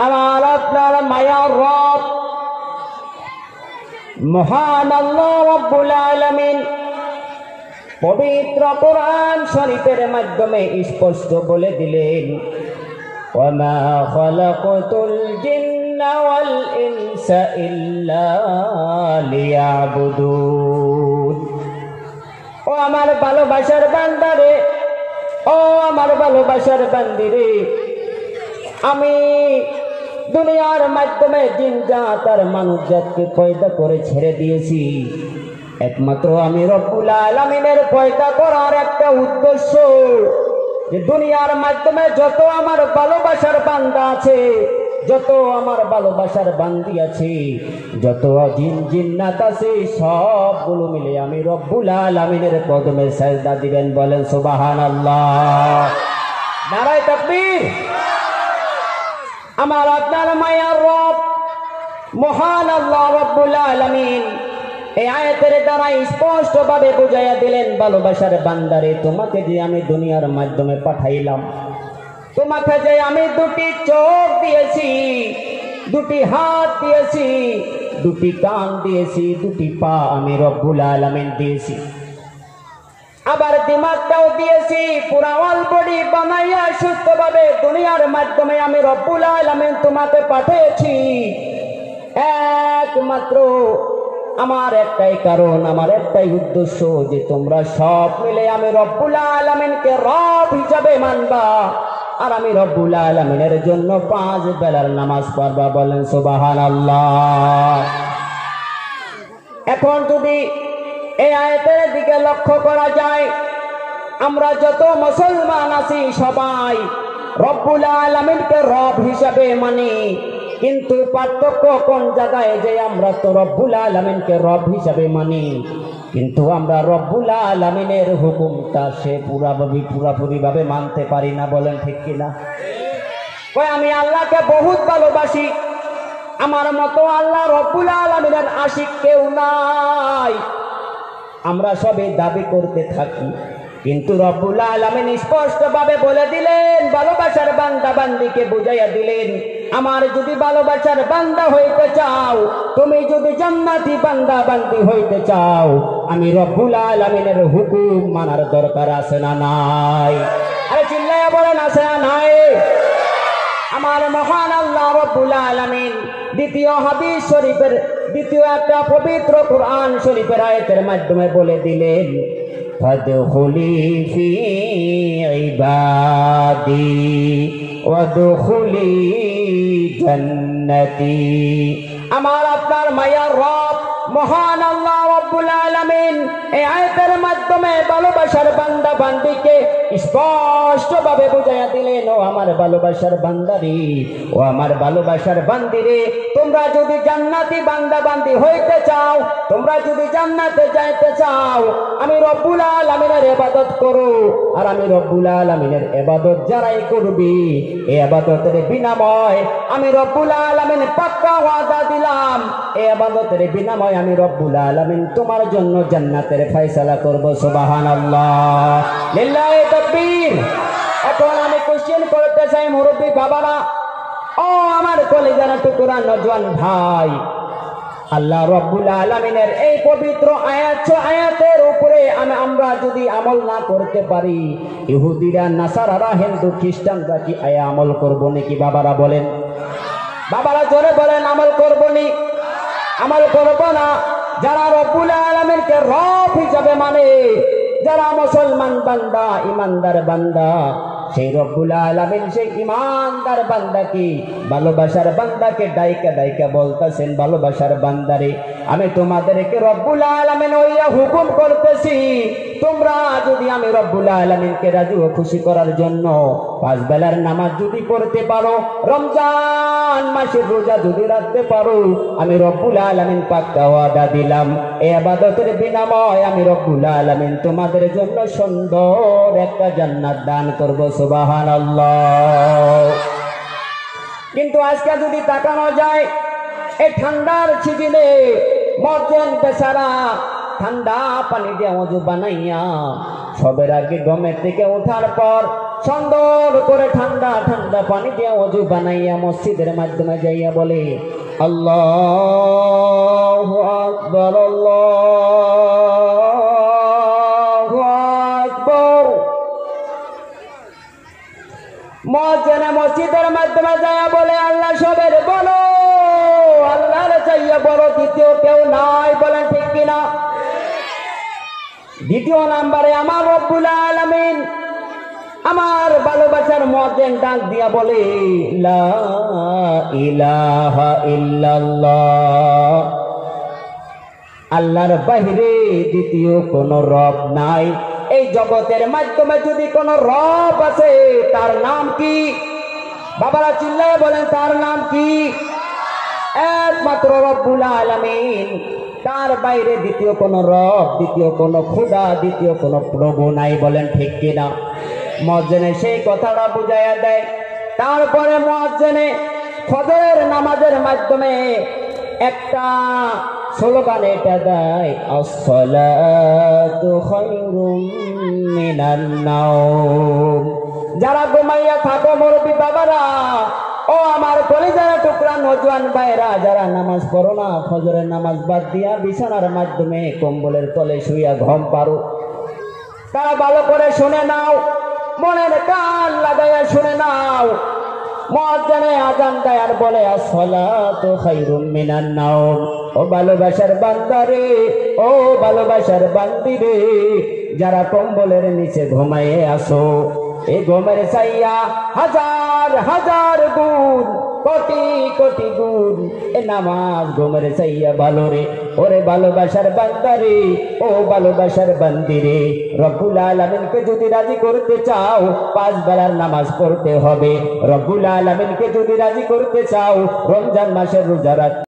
আমার আপনার মায়ার রব মহান আল্লাহ রাব্বুল আলামিন পবিত্র কোরআন শরীফের মাধ্যমে স্পষ্ট বলে দিলেন, ওয়ামা খালাকাতুল জিন্না ওয়াল ইনসা ইল্লা লিয়াবুদুন। ও আমার ভালোবাসার বান্দারে, ও আমার ভালোবাসার বান্দিরে, আমি দুনিয়ার মাধ্যমে জিন জাত আর মানুষ জাতকে পয়দা করে ছেড়ে দিয়েছি একমাত্র আমি রব্বুল আলামিনের পয়দা করার একটা উদ্দেশ্য, যে দুনিয়ার মাধ্যমে যত আমার ভালোবাসার বান্দা আছে, যত আমার ভালোবাসার বান্দি আছে, যত জিন জিন্নাত আছে, সবগুলো মিলে আমি রব্বুল আলামিনের কদমে সাজদা দিবেন। বলেন সুবহানাল্লাহ, নারায়ে তাকবীর। আমার আপনার মায়ার রব মহান আল্লাহ রাব্বুল আলামিন এই আয়াতের দ্বারা স্পষ্ট ভাবে বুঝাইয়া দিলেন, ভালোবাসার বান্দারে, তোমাকে যে আমি দুনিয়ার মাধ্যমে পাঠাইলাম, তোমাকে যে আমি দুটি চোখ দিয়েছি, দুটি হাত দিয়েছি, দুটি কান দিয়েছি, দুটি পা আমি রব্বুল আলামিন দিয়েছি, আবার দিমাগটাও দিয়েছি, পুরা অল বডি বানাইয়া সুস্থভাবে দুনিয়ার মাধ্যমে আমি রব্বুল আলামিন তোমাকে পাঠিয়েছি একমাত্র আমার একটাই কারণ, আমার একটাই উদ্দেশ্য, যে তোমরা সব মিলে আমি রব্বুল আলামিনকে রব হিসাবে মানবা, আর আমি রব্বুল আলামিনের জন্য 5 বেলার নামাজ পড়বা। বলেন সুবহানাল্লাহ। এখন যদি এই আয়াতের দিকে লক্ষ্য করা যায়, আমরা যত মুসলমান আছি সবাই রব্বুল আলামিনকে রব হিসাবে মানি, কিন্তু পার্থক্য কোন জায়গায়, যে আমরা তো রব্বুল আলামিনকে রব হিসাবে মানি, কিন্তু আমরা রব্বুল আলামিনের হুকুমটা সে পুরাপুরি ভাবে মানতে পারি না। বলেন ঠিক কিনা? কই আমি আল্লাহকে বহুত ভালোবাসি, আমার মতো আল্লাহ রব্বুল আলামিনের আশিক কেউ নাই। আমরা সবে দাবি করতে থাকি, কিন্তু রব্বুল আলামিন স্পষ্ট ভাবে বলে দিলেন, ভালোবাসার বান্দা বান্দিকে বুঝাইয়া দিলেন, আমার যদি ভালোবাসার বান্দা হইতে চাও, তুমি যদি জান্নাতি বান্দা বান্দি হইতে চাও, আমি রব্বুল আলামিনের হুকুম মানার দরকার আছে না নাই? আরে চিল্লাইয়া বলেন, আছে না নাই? আমার মহান আল্লাহ রব্বুল আলামিন দ্বিতীয় হাদিস শরীফের দ্বিতীয় একটা পবিত্র কোরআন শরীফের আয়াতের মাধ্যমে বলে দিলেন, ফাদখুলি ফি ইবাদি ওয়াদখুলি জান্নাতি। আমার আপনার মায়ার রব মহান আল্লাহ রাব্বুল আলামিন এই আয়াতের মাধ্যমে ভালোবাসার বান্দা বান্দিকে স্পষ্ট ভাবে বুঝাইয়া দিলেন, ও আমার ভালোবাসার বান্দারে, ও আমার ভালোবাসার বান্দিরে, তোমরা যদি জান্নাতি বান্দা বান্দি হইতে চাও, তোমরা যদি জান্নাতে যাইতে চাও, আমি রব্বুল আলামিনের ইবাদত করো, আর আমি রব্বুল আলামিনের ইবাদত যারাই করবি, এই ইবাদতের বিনিময় আমি রব্বুল আলামিন পাক্কা ওয়াদা দিলাম, এই ইবাদতের বিনিময় আমি রব্বুল আলামিন তোমার জন্য জান্নাতের ফয়সালা করব। সুবহানাল্লাহ, লিল্লাহি তাকবীর। এখন আমি কোশ্চেন করতে চাই মুরব্বী বাবারা, ও আমার কলিজার টুকরা নওজোয়ান ভাই, আল্লাহ রাব্বুল আলামিনের এই পবিত্র আয়াতের উপরে আমরা যদি আমল না করতে পারি, ইহুদিরা, নাসারারা, হিন্দু, খ্রিস্টানরা কি আমল করবো নাকি? বাবারা বলেন, বাবারা জোরে বলেন, আমল করবো নি? আমল করবো না। যারা রব্বুল আলামিনকে রব হিসাবে মানে, যারা মুসলমান বান্দা, ইমানদার বান্দা, সেই রব্বুল আলামিন সেই ইমানদার বান্দাকে, ভালোবাসার বান্দাকে ডাইকা ডাইকা বলতেছেন, ভালোবাসার বান্দারে, আমি তোমাদেরকে রব্বুল আলামিন ওইয়া হুকুম করতেছি, তোমরা যদি আমি রব্বুল আলামিনকে রাজি ও খুশি করার জন্য 5 বেলার নামাজ যদি পড়তে পারো, রমজান মাসের রোজা যদি রাখতে পারো, আমি রব্বুল আলামিন পাক্কা ওয়াদা দিলাম, এই ইবাদতের বিনিময় আমি রব্বুল আলামিন তোমাদের জন্য সুন্দর একটা জান্নাত দান করব। সুবহানাল্লাহ। কিন্তু আজকে যদি তাকানো যায়, এই ঠান্ডার সিজনে মর্জেন বেচারা ঠান্ডা পানি দিয়ে ওযু বানাইয়া সবের আগে ঘুমের থেকে ওঠার পর সুন্দর করে ঠান্ডা ঠান্ডা পানি দিয়ে ওযু বানাইয়া মসজিদের মাধ্যমে যাইয়া বলে আল্লাহু আকবার আল্লাহু আকবার। মুয়াজ্জিন মসজিদের মাধ্যমে যাইয়া বলে আল্লাহ সবের বলো, আল্লাহর চাইয়া বড় দ্বিতীয় কেউ নাই, বলেন ঠিক কিনা? দ্বিতীয় নাম্বারে আমার রব্বুল আলামিন, আমার ভালোবাসার মুয়াজ্জিন ডাক দিয়া বলে লা ইলাহা ইল্লাল্লাহ, আল্লাহর বাহিরে দ্বিতীয় কোন রব নাই। এই জগতের মাধ্যমে যদি কোন রব আছে তার নাম কি? বাবারা চিল্লায় বলেন তার নাম কি? একমাত্র রব্বুল আলামিন, তার বাইরে দ্বিতীয় কোন রব, দ্বিতীয় কোন খোদা, দ্বিতীয় কোন প্রভু নাই, বলেন ঠিক কিনা? মুয়াজ্জিন সেই কথাটা বুঝাইয়া দেয়। তারপরে মুয়াজ্জিন ফজরের নামাজের মাধ্যমে একটা স্লোগান এটা দেয় আসসালাতু খায়রুম মিনান নাওম। যারা ঘুমাইয়া থাকো মুরব্বি বাবারা, ও আমার কলিজার টুকরা নওজোয়ান ভাইরা, যারা নামাজ পড়ো না, ফজরের নামাজ বাদ দিয়া বিছানার মাধ্যমে কম্বলের তলে শুইয়া ঘুম পারো, তারা ভালো করে শুনে নাও, মনের কান লাগাইয়া শুনে নাও। মুয়াজ্জিন আযান দেয় আর বলে আসসালাতু খায়রুম মিনান নাওম। ও ভালোবাসার বান্দারে, ও ভালোবাসার বান্দিরে, যারা কম্বলের নিচে ঘুমায়ে আসো, এই ঘুমের চাইয়া হাজার হাজার গুণ, কোটি কোটি গুণ এ নামাজ ঘুমের চাইয়া ভালো রে। ওরে ভালোবাসার বান্দারে, ও ভালোবাসার বান্দিরে, রব্বুল আলামিনকে যদি রাজি করতে চাও 5 বেলার নামাজ পড়তে হবে। রব্বুল আলামিনকে যদি রাজি করতে চাও রমজান মাসের রোজা রাখতে